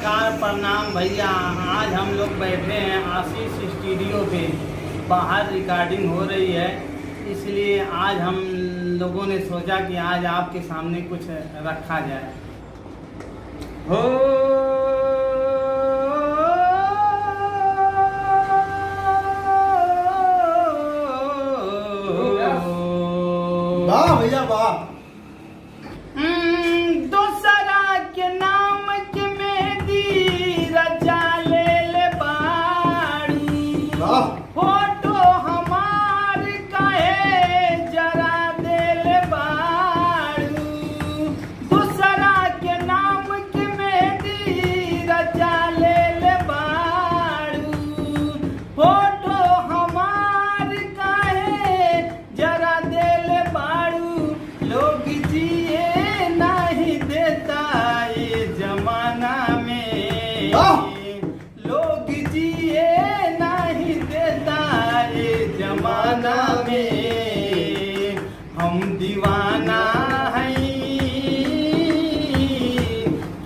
नमस्कार प्रणाम भैया। आज हम लोग बैठे हैं आशीष स्टूडियो पे। बाहर रिकॉर्डिंग हो रही है, इसलिए आज हम लोगों ने सोचा कि आज आपके सामने कुछ रखा जाए। हो वाह भैया वाह। दूसरा के नाम के मेहंदी रचा ले बाड़ी। फोटो हमार काहे जरा देल बाड़ू। दूसरा के नाम के मेहंदी रचा ले बाड़ू। फोटो हमार काहे जरा देल बाड़ू। लोग जिए नहीं देता ये जमाना में। लोग जिए नहीं देता ये जमाना में। हम दीवाना हैं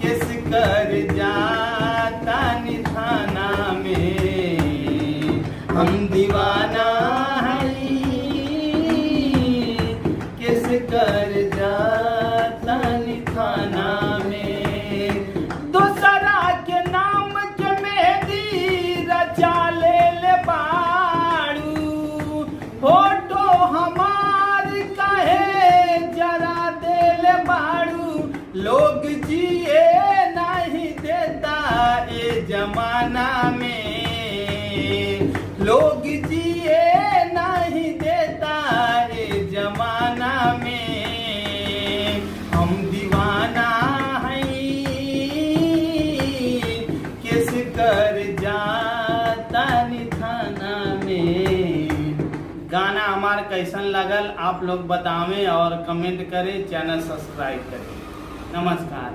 किस कर जाता निथाना में। हम दीवाना हैं किस कर जाता निथाना में। दूसरा के नाम के मेहंदी रचा ले बाड़ू। फोटो हमार काहे जरा देल बाड़ू। लोग जिए नहीं देता ये जमाना में। लोग जिए नहीं देता ये जमाना में। हम दीवाना हैं किस कर जाता निथाना में। गाना हमार कैसन लगल आप लोग बतावें और कमेंट करें, चैनल सब्सक्राइब करें। नमस्कार।